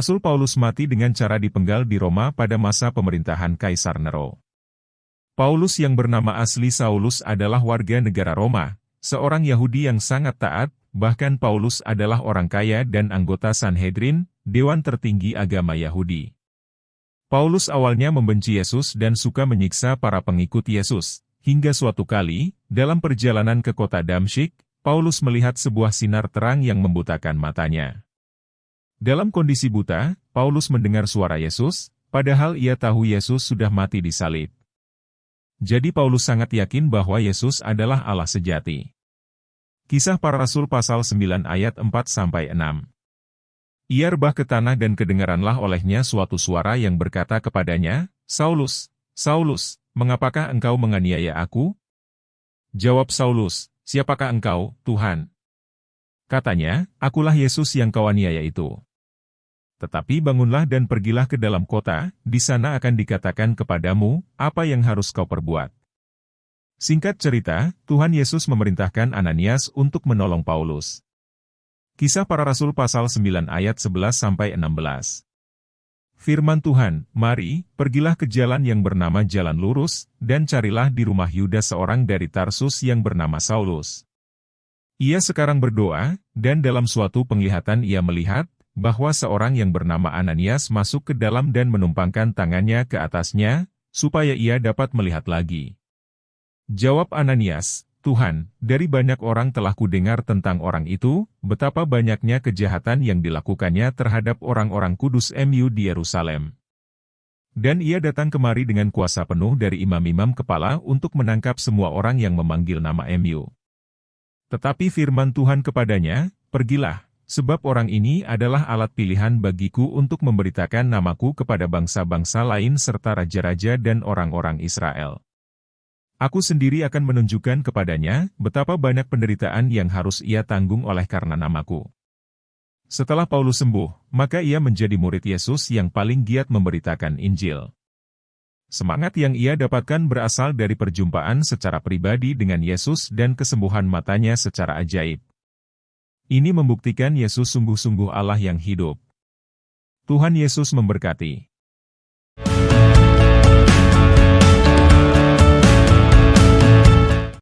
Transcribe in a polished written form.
Rasul Paulus mati dengan cara dipenggal di Roma pada masa pemerintahan Kaisar Nero. Paulus yang bernama asli Saulus adalah warga negara Roma, seorang Yahudi yang sangat taat, bahkan Paulus adalah orang kaya dan anggota Sanhedrin, dewan tertinggi agama Yahudi. Paulus awalnya membenci Yesus dan suka menyiksa para pengikut Yesus, hingga suatu kali, dalam perjalanan ke kota Damsyik, Paulus melihat sebuah sinar terang yang membutakan matanya. Dalam kondisi buta, Paulus mendengar suara Yesus, padahal ia tahu Yesus sudah mati disalib. Jadi Paulus sangat yakin bahwa Yesus adalah Allah sejati. Kisah Para Rasul pasal 9 ayat 4-6. Ia rebah ke tanah dan kedengaranlah olehnya suatu suara yang berkata kepadanya, "Saulus, Saulus, mengapakah engkau menganiaya aku?" Jawab Saulus, "Siapakah engkau, Tuhan?" Katanya, "Akulah Yesus yang kau aniaya itu. Tetapi bangunlah dan pergilah ke dalam kota, di sana akan dikatakan kepadamu, apa yang harus kau perbuat." Singkat cerita, Tuhan Yesus memerintahkan Ananias untuk menolong Paulus. Kisah Para Rasul pasal 9 ayat 11-16. Firman Tuhan, "Mari, pergilah ke jalan yang bernama Jalan Lurus, dan carilah di rumah Yudas seorang dari Tarsus yang bernama Saulus. Ia sekarang berdoa, dan dalam suatu penglihatan ia melihat, bahwa seorang yang bernama Ananias masuk ke dalam dan menumpangkan tangannya ke atasnya, supaya ia dapat melihat lagi." Jawab Ananias, "Tuhan, dari banyak orang telah kudengar tentang orang itu, betapa banyaknya kejahatan yang dilakukannya terhadap orang-orang kudus MU di Yerusalem. Dan ia datang kemari dengan kuasa penuh dari imam-imam kepala untuk menangkap semua orang yang memanggil nama MU. Tetapi firman Tuhan kepadanya, pergilah, sebab orang ini adalah alat pilihan bagiku untuk memberitakan namaku kepada bangsa-bangsa lain serta raja-raja dan orang-orang Israel. Aku sendiri akan menunjukkan kepadanya betapa banyak penderitaan yang harus ia tanggung oleh karena namaku." Setelah Paulus sembuh, maka ia menjadi murid Yesus yang paling giat memberitakan Injil. Semangat yang ia dapatkan berasal dari perjumpaan secara pribadi dengan Yesus dan kesembuhan matanya secara ajaib. Ini membuktikan Yesus sungguh-sungguh Allah yang hidup. Tuhan Yesus memberkati.